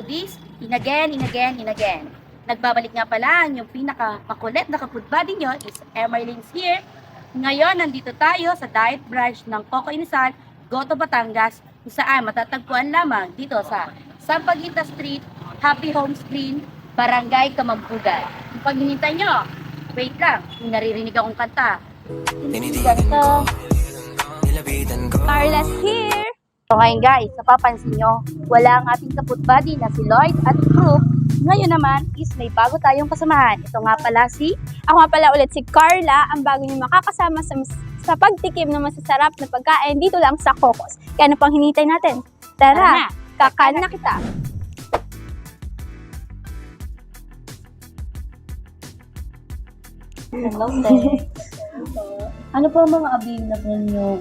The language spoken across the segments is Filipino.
foodies, in again. Nagbabalik nga pala ang yung pinaka-makulit na ka-food buddy nyo is Emerlings here. Ngayon, nandito tayo sa diet branch ng Coco Inasal, Goto, Batangas, kung saan matatagpuan lamang dito sa Sampaguita Street, Happy Homes Green, Barangay Kamampugan. Kung pag hinintay nyo, wait lang, may naririnig akong kanta. Ganito. Carla's here! So ngayon guys, napapansin nyo, wala ang ating ka-food buddy na si Lloyd at group. Ngayon naman is may bago tayong kasamahan. Ito nga pala si... Ako nga pala ulit si Carla, ang bago niyo makakasama sa pagtikim ng masasarap na pagkain dito lang sa Cocos. Kaya ano pang hinintay natin? Tara, kakan na kita! Hello, Te. Ano po ang mga available yung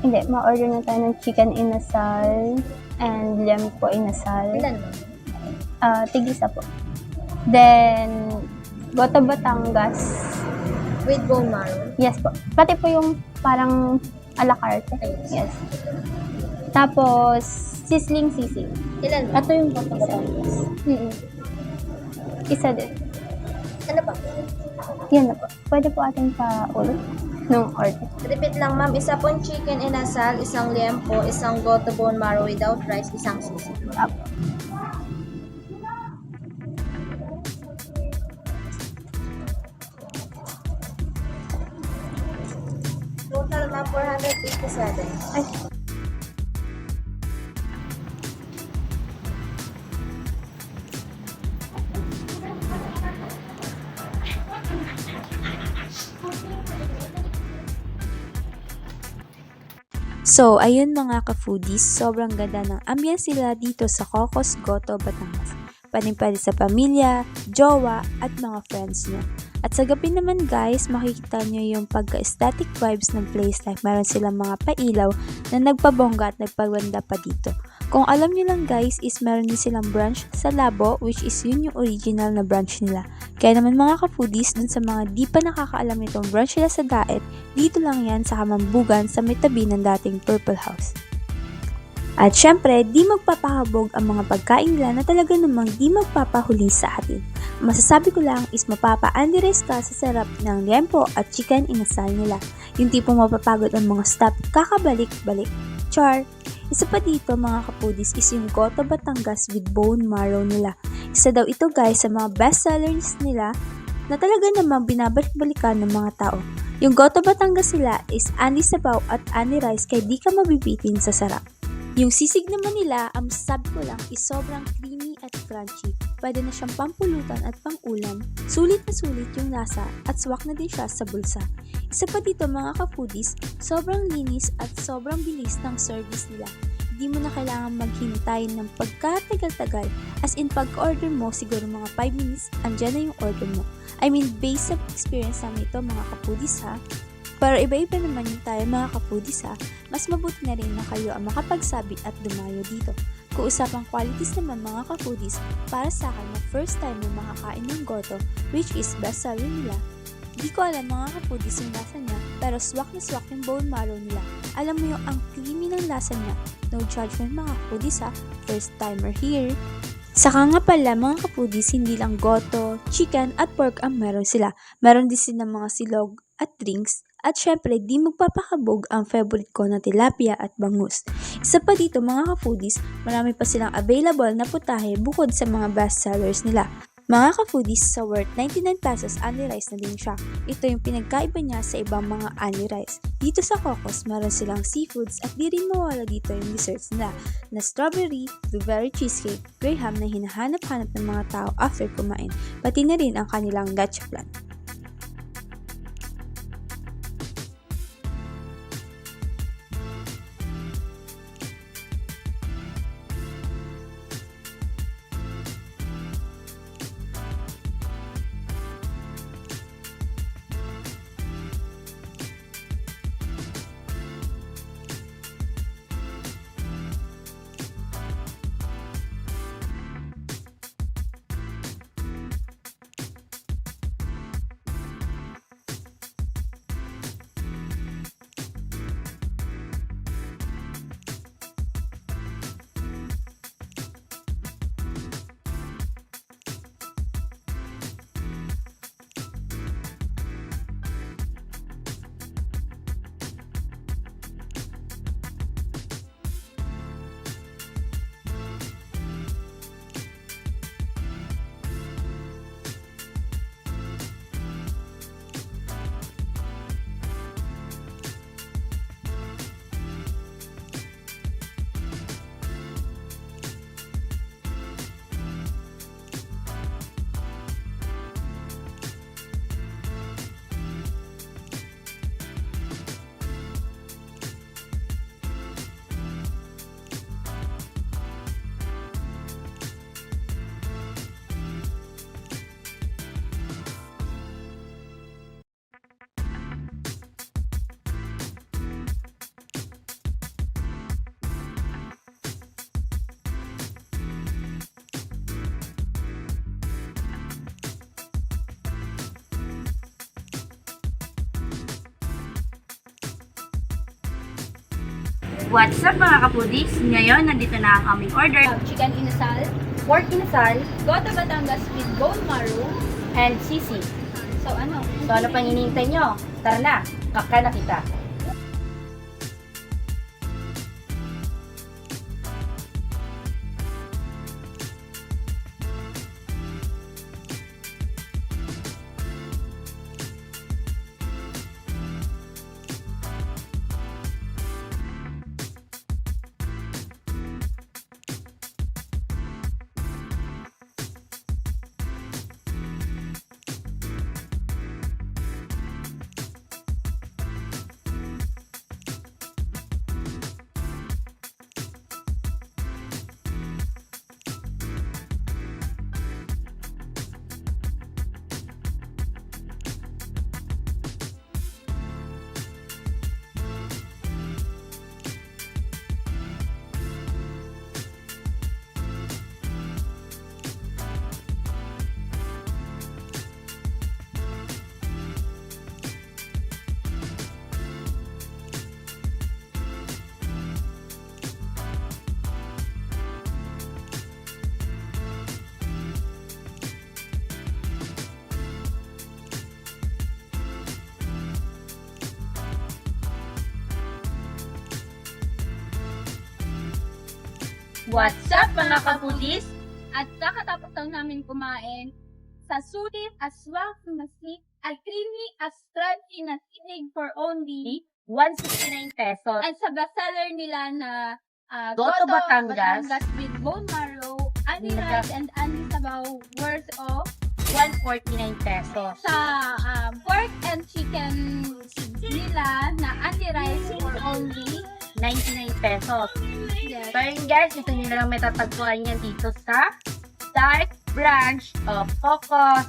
Hindi, ma-order na tayo ng chicken inasal and liempo inasal. Ilan? Tig-isa po. Then, Goto Batangas. With bone marrow? Yes po. Pati po yung parang a la carte. Yes. Tapos, sizzling sisig. Ilan? Ito yung Batangas. Isa din. Ano pa? Yan na po. Pwede po ating pa-ulit nung order. Repeat lang ma'am, isa pong chicken inasal, isang liempo, isang goto bone marrow without rice, isang sisig. Apo. Total ma'am, 487. Ay, So, ayun mga ka-foodies, sobrang ganda ng ambience sila dito sa Cocos, Goto, Batangas. Pwede sa pamilya, jowa, at mga friends nyo. At sa gabi naman guys, makikita nyo yung pagka-aesthetic vibes ng place, like meron silang mga pailaw na nagpabongga at nagpagwanda pa dito. Kung alam nyo lang guys, is meron din silang branch sa Labo, which is yun yung original na branch nila. Kaya naman mga ka-foodies, dun sa mga di pa nakakaalam nitong branch nila sa Daet, dito lang yan sa Kamambugan sa may tabi ng dating Purple House. At syempre, di magpapakabog ang mga pagkain nila na talaga namang di magpapahuli sa atin. Masasabi ko lang is mapapa-andires ka sa sarap ng liempo at chicken inasal nila. Yung tipong mapapagod ang mga staff kakabalik-balik. Char! Isa pa dito mga kapudis is yung Goto Batangas with bone marrow nila. Isa daw ito guys sa mga best sellers nila na talaga namang binabalik-balikan ng mga tao. Yung Goto Batangas nila is ani sabaw at ani rice kaya di ka mabibitin sa sarap. Yung sisig naman nila, ang sabi ko lang is sobrang creamy at crunchy. Pwede na siyang pampulutan at pangulam. Sulit na sulit yung lasa at swak na din siya sa bulsa. Isa pa dito mga ka-foodies, sobrang linis at sobrang bilis ng service nila. Hindi mo na kailangan maghintay ng pagkatagal-tagal. As in pag-order mo, siguro mga 5 minutes, andyan na yung order mo. I mean, based sa experience namin ito mga ka-foodies ha. Pero iba-iba naman yung tayo mga ka-foodies ha. Mas mabuti na rin na kayo ang makapagsabi at dumayo dito. Kung usapang qualities naman mga ka-foodies, para sa akin na first time na makakain ng goto, which is best seller nila. Di ko alam mga ka-foodies yung lasa niya, pero swak na swak yung bone marrow nila. Alam mo yung ang creamy ng lasa niya. No judgment mga ka-foodies ha, first timer here. Saka nga pala mga ka-foodies, hindi lang goto, chicken at pork ang meron sila. Meron din sila mga silog at drinks. At syempre, di magpapakabog ang favorite ko na tilapia at bangus. Isa pa dito mga ka-foodies, marami pa silang available na putahe bukod sa mga best sellers nila. Mga ka-foodies, sa worth 99 pesos only rice na din siya. Ito yung pinagkaiba niya sa ibang mga only rice. Dito sa Cocos, meron silang seafoods at di rin mawala dito yung desserts nila na strawberry, blueberry cheesecake, graham na hinahanap-hanap ng mga tao after kumain, pati na rin ang kanilang leche flan. What's up mga kapudis? Ngayon, nandito na ang aming order. Chicken inasal, Pork inasal Goto Batangas with bone marrow. and sisig. So ano? So ano pang hinihintay nyo? Tara na, kaka na kita. What's up mga kapudis? At kakatapos lang namin kumain sa sulit, aswang, masik, at creamy, as crunchy na sinig for only 169 pesos. at sa bestseller nila na Goto Batangas with bone marrow, ani Naka- rice and ani sabaw worth of 149 pesos. sa pork and chicken nila na ani rice for only 99 pesos. yes, So yun guys, ito nyo lang may tatagpuan yan dito sa Dark Branch of Cocos.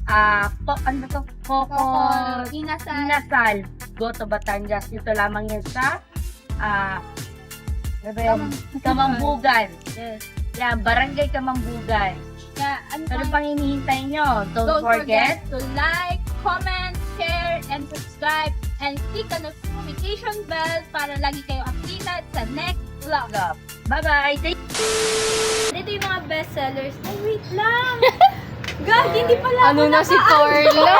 Ano to? Cocos inasal. Inasal. Goto Batangas. Ito lamang yan sa ano ba yun? Kamambugan. Yes. Yan, Barangay Kamambugan. Kaya, ano Ano pang- pang hinihintay nyo? Don't Don't forget. forget to like, comment, share, and subscribe, and click the notification bell para lagi kayo updated sa next vlog. Bye-bye. Ito yung mga bestsellers. Ay, wait lang! Gag, hindi pala Ano na si Carla?